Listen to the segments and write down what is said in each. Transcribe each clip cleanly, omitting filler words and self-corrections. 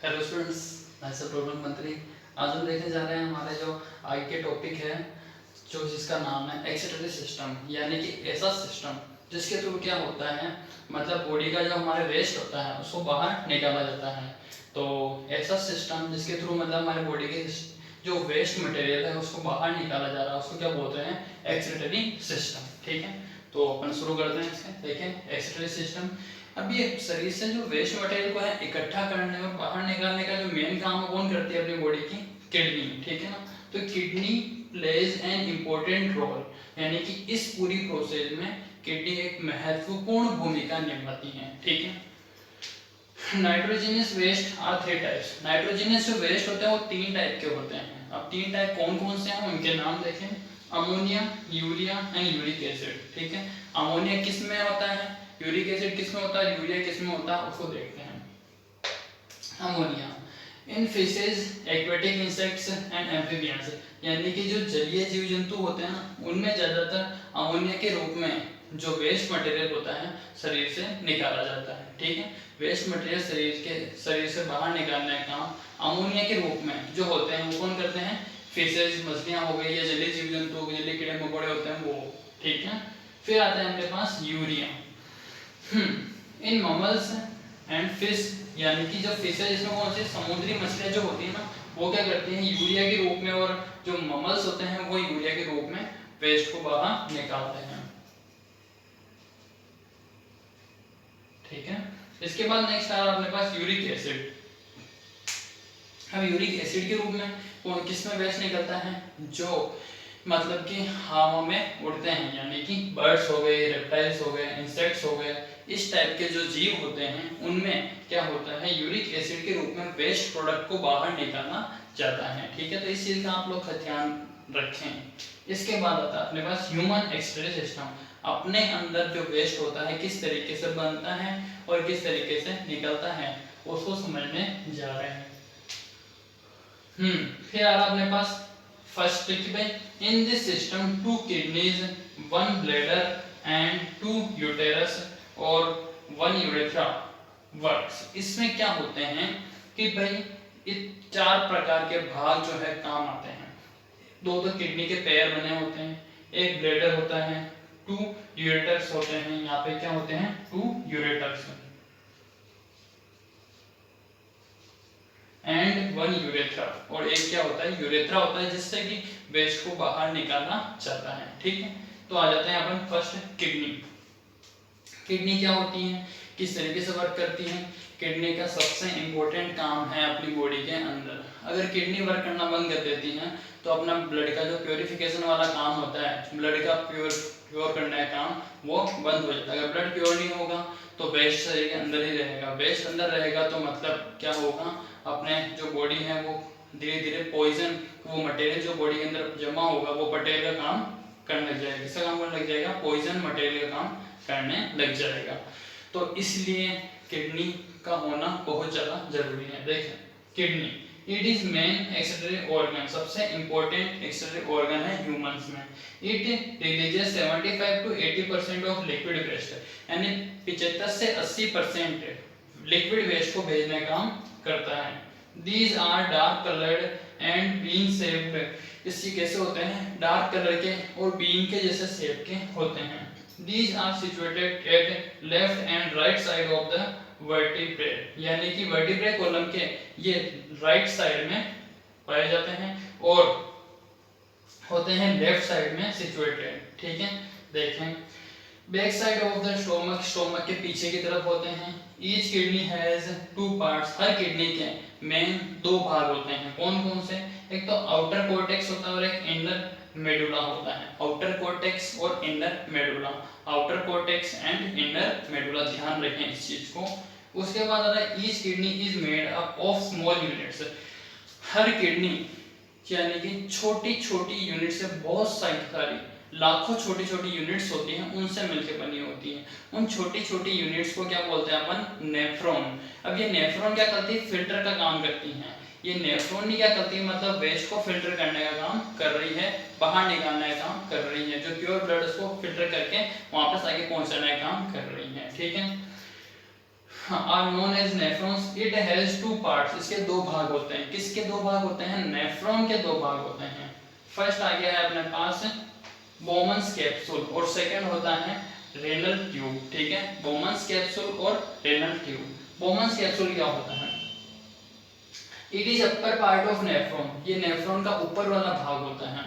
Hello students, मैं सब प्रबंध मंत्री। आज हम देखने जा रहे हैं हमारे जो आगे के टॉपिक है जो जिसका नाम है एक्सक्रीटरी सिस्टम, यानी कि ऐसा सिस्टम जिसके थ्रू क्या होता है, मतलब बॉडी का जो हमारे वेस्ट होता है उसको बाहर निकाला जाता है। तो ऐसा सिस्टम जिसके थ्रू मतलब हमारे बॉडी के जो वेस्ट मटेरियल है उसको बाहर निकाला जा रहा है उसको क्या बोलते हैं, एक्सक्रीटरी सिस्टम। ठीक है, तो अपन शुरू करते हैं इसके। देखें, एक्सक्रीटरी सिस्टम, अब ये शरीर से जो वेस्ट मटेरियल को है इकट्ठा करने और बाहर निकालने का जो मेन काम है कौन करती है अपनी बॉडी की, किडनी। ठीक है ना, तो kidney plays an important role, यानी कि इस पूरी प्रोसेस में किडनी एक महत्वपूर्ण भूमिका निभाती है। ठीक है, nitrogenous waste are three types. Nitrogenous जो वेस्ट होते हैं वो तीन टाइप के होते हैं। अब तीन टाइप कौन कौन से हैं उनके नाम देखें, ammonia, urea and uric acid. ठीक है, अमोनिया किस में होता है, यूरिक एसिड किस में होता है, यूरिया किस में होता है, उसको देखते हैं। Ammonia in fishes, aquatic insects and amphibians, यानी कि जो जलीय जीव जंतु होते हैं ना उनमें ज्यादातर अमोनिया के रूप में जो वेस्ट मटेरियल होता है शरीर से निकाला जाता है। ठीक है, वेस्ट मटेरियल शरीर से बाहर निकालने का काम अमोनिया के रूप में जो होते हैं वो कौन करते हैं, फिशेज, मछलियां हो गई या जलीय जीव जंतु हो गए, जलीय कीड़े मकोड़े होते हैं वो। ठीक है, फिर आता है अपने पास यूरिया। इन ममल्स एंड फिश, यानी कि जो फिश है जिसमें कौन सी समुद्री मछलियां जो होती है ना वो क्या करती हैं यूरिया के रूप में, और जो ममल्स होते हैं वो यूरिया के रूप में वेस्ट को बाहर निकालते हैं। ठीक है, इसके बाद नेक्स्ट आ रहा है अपने पास यूरिक एसिड। अब यूरिक एसिड के रूप में कौन किस में वेस्ट निकलता है, जो मतलब कि हवा में उड़ते हैं, यानी कि बर्ड्स हो गए, रेप्टाइल्स हो गए, इंसेक्ट्स हो गए, इस टाइप के जो जीव होते हैं उनमें क्या होता है यूरिक एसिड के रूप में वेस्ट प्रोडक्ट को बाहर निकाला जाता है। ठीक है, तो इस चीज का आप लोग ध्यान रखें। इसके बाद आता है अपने पास ह्यूमन एक्सक्रीटरी सिस्टम। अपने अंदर जो वेस्ट होता है किस तरीके से बनता है और किस तरीके से निकलता है उसको समझने जा रहे हैं। फिर आ रहा अपने पास फर्स्ट ट्रिक पे, in this system two kidneys, one bladder and two uterus और वन यूरेथ्रा वर्क्स। इसमें क्या होते हैं कि भाई ये चार प्रकार के भाग जो है काम आते हैं। दो तो किडनी के पैर बने होते हैं, एक ब्लैडर होता है, टू यूरेटर्स होते हैं, यहाँ पे क्या होते हैं two ureters and one urethra, और एक क्या होता है यूरेथ्रा होता है जिससे कि वेस्ट को बाहर निकालना चाहता है। ठीक है, तो आ जाते हैं अपन फर्स्ट किडनी। किडनी क्या होती है, किस तरीके से वर्क करती है। किडनी का सबसे इंपॉर्टेंट काम है अपनी बॉडी के अंदर, अगर किडनी वर्क करना बंद कर देती है तो अपना ब्लड का जो प्योरिफिकेशन वाला काम होता है, ब्लड का प्योर करने का काम वो बंद हो जाता है। अगर ब्लड प्योर नहीं होगा तो वेस्ट शरीर के अंदर ही रहेगा, वेस्ट अंदर रहेगा तो मतलब क्या होगा, अपने जो बॉडी है वो धीरे धीरे पॉइजन, वो मटेरियल जो बॉडी के अंदर जमा होगा वो मटेरियल का काम करने लग जाएगा। किसका काम करने लग जाएगा, पॉइजन मटेरियल का काम करने लग जाएगा। तो इसलिए किडनी का होना बहुत ज्यादा जरूरी है। देखें, kidney it is main excretory organ, सबसे इंपॉर्टेंट एक्सक्रीटरी ऑर्गन है ह्यूमंस में। It releases 75 to 80% of liquid waste, यानी 75 से 80% लिक्विड वेस्ट को भेजने का काम करता है। These are dark coloured and bean shaped, इससे कैसे होते हैं डार्क कलर के और बीन के जैसे शेप के होते हैं। These are situated at left and right side of the vertebrae, यानी कि वर्टिब्रे कॉलम के ये राइट साइड में पाए जाते हैं और होते हैं लेफ्ट साइड में सिचुएटेड। ठीक है, देखें back side of the stomach, stomach के पीछे की तरफ होते हैं। Each kidney has two parts, her kidney के मेन दो भाग होते हैं। कौन कौन से, एक तो आउटर कॉर्टेक्स होता है और एक इनर मेडुला होता है। आउटर कॉर्टेक्स और inner medulla, outer cortex and inner medulla, ध्यान रखें इस चीज को। उसके बाद आ रहा है each kidney is made up of small units, her kidney यानी कि छोटी छोटी यूनिट से बहुत सारी लाखों छोटी छोटी यूनिट्स होती हैं उनसे मिलकर बनी होती हैं। उन छोटी छोटी यूनिट्स को क्या बोलते हैं अपन, नेफ्रॉन। अब ये नेफ्रॉन क्या करती है, फिल्टर का काम करती हैं। ये नेफ्रॉन क्या करती है, मतलब वेस्ट को फिल्टर करने का काम कर रही है, बाहर निकालने का काम कर रही है, जो प्योर ब्लड उसको फिल्टर करके वापस आगे पहुंचाने का काम कर रही है। ठीक है, are known as nephrons. It has two parts, इसके दो भाग होते हैं। किसके दो भाग होते हैं? नेफ्रॉन के दो भाग होते हैं। फर्स्ट आ गया है अपने पास बोमन्स कैप्सूल और सेकंड होता है रेनल ट्यूब। ठीक है, बोमन्स कैप्सूल और रेनल ट्यूब। बोमन्स कैप्सूल क्या होता है? It is upper part of nephron, ये नेफ्रॉन का ऊपर वाला भाग होता है।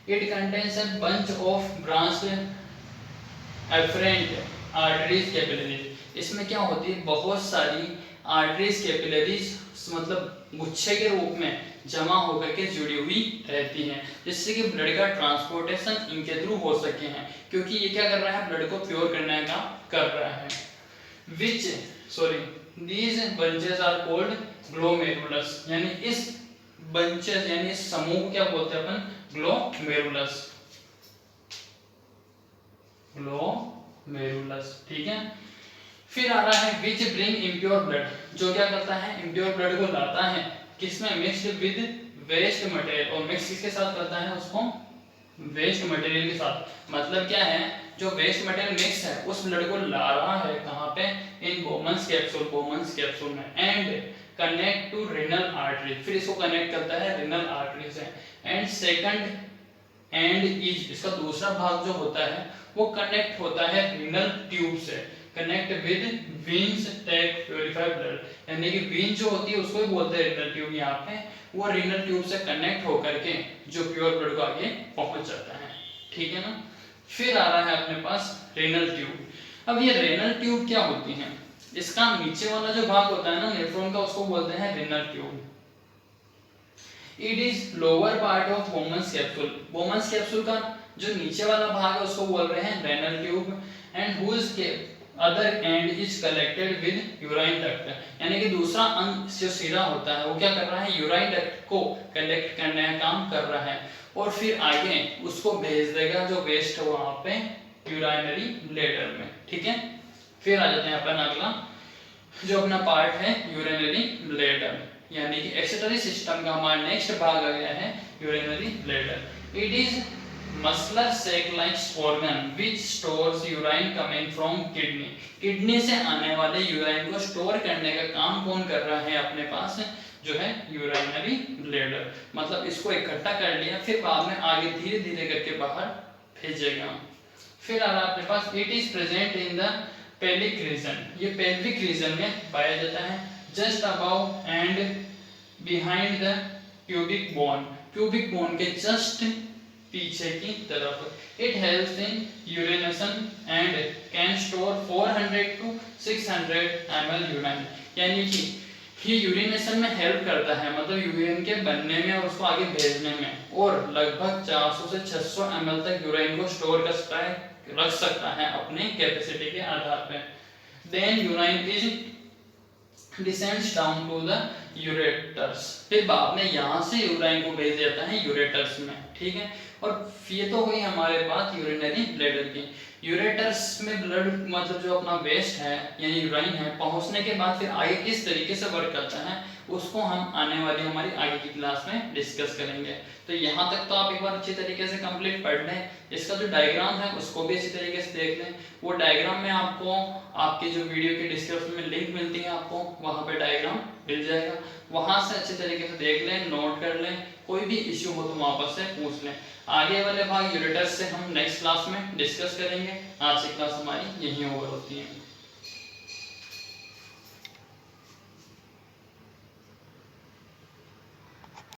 It contains a bunch of branched afferent arteries capillaries. इसमें क्या होती है? बहुत सारी आर्टरीज कैपिलरीज मतलब गुच्छे के रूप में जमा होकर के जुड़ी हुई रहती हैं, जिससे कि ब्लड का ट्रांसपोर्टेशन इनके थ्रू हो सके हैं, क्योंकि ये क्या कर रहा है? ब्लड को प्योर करने का कर रहा है। these bunches are called glomerulus, यानी इस bunches यानी इस समूह को क्या बोलते हैं अपन? glomerulus। ठीक है। फिर आ रहा है विच ब्रिंग इम्प्योर ब्लड, जो क्या करता है? इम्प्योर ब्लड को लाता है किसमें? Mixed with waste material. और मिक्स किसके साथ करता है उसको? वेस्ट मटेरियल के साथ। मतलब क्या है? जो वेस्ट मटेरियल मिक्स है उस ब्लड को ला रहा है कहाँ पे? इन बोमन्स कैप्सूल में, and connect to renal artery. फिर इसको कनेक्ट करता है रेनल आर्टरी से। एंड सेकंड एंड इज, इसका दूसरा भाग जो होता है वो कनेक्ट होता है रेनल ट्यूब से। Connect with veins take purify blood, यानी कि वेन जो होती है उसको ही बोलते हैं रेनल ट्यूब यहाँ पे। वो रेनल ट्यूब से कनेक्ट होकर के जो प्योर ब्लड को आगे पहुंच जाता है। ठीक है ना। फिर आ रहा है अपने पास रेनल ट्यूब। अब ये रेनल ट्यूब क्या होती है? इसका नीचे वाला जो भाग होता है ना नेफ्रॉन का, उसको बोलते हैं renal tube. It is lower part of Bowman's capsule. Bowman's capsule का जो नीचे वाला भाग है उसको बोल रहे हैं रेनल ट्यूब। एंड हुज के other and is collected with urine duct, यानी कि दूसरा अंग जो सिरा होता है वो क्या कर रहा है? यूराइन डक्ट को कलेक्ट करने का काम कर रहा है, और फिर आगे उसको भेज देगा जो वेस्ट है वहां पे यूराइनरी ब्लैडर में। ठीक है। फिर आ जाते हैं अपन अगला जो अपना पार्ट है यूरिनरी ब्लैडर, यानी कि एक्सक्रीटरी सिस्टम का हमारा नेक्स्ट भाग आ गया है urinary bladder. It is muscular sac like organ which stores urine coming from kidney. Kidney से आने वाले यूराइन को स्टोर करने का काम कौन कर रहा है अपने पास? जो है यूरिनरी ब्लैडर। मतलब इसको इकट्ठा कर लिया, फिर बाद में आगे धीरे धीरे करके बाहर भेजेगा। फिर आ रहा है अपने पास it is present in the pelvic region. ये पेल्विक रीजन में पाया जाता है, just above and behind the pubic bone. Pubic bone के जस्ट पीछे की तरफ। It helps in urination and can store 400 to 600 ml urine, यानी कि ये यूरिनेशन में हेल्प करता है, मतलब यूरिन के बनने में और उसको आगे भेजने में, और लगभग 400 से 600 ml तक यूरिन को स्टोर रख सकता है अपने कैपेसिटी के आधार पे। Then urine is descends down to the ureters. फिर बाद में यहाँ से यूरिन को भेज जाता है यूरेटर्स में। ठीक है। और ये तो हुई हमारे पास यूरिनरी ब्लैडर की। यूरेटर्स में ब्लड मतलब जो अपना वेस्ट है यानी यूराइन है, पहुंचने के बाद फिर आगे किस तरीके से वर्क करता है उसको हम आने वाली हमारी आगे की क्लास में डिस्कस करेंगे। तो यहाँ तक तो आप एक बार अच्छी तरीके से कंप्लीट पढ़ लें। इसका जो डायग्राम है उसको भी अच्छी तरीके से देख लें। वो डायग्राम में आपको आपके जो वीडियो के डिस्क्रिप्शन में लिंक मिलती है, आपको वहाँ पे डायग्राम मिल जाएगा, वहाँ से अच्छे तरीके से देख लें, नोट कर लें। कोई भी इश्यू हो तो वापस से पूछ लें। आगे वाले भाग यूरेटर्स से हम नेक्स्ट क्लास में डिस्कस करेंगे। आज की क्लास हमारी यहीं ओवर होती है।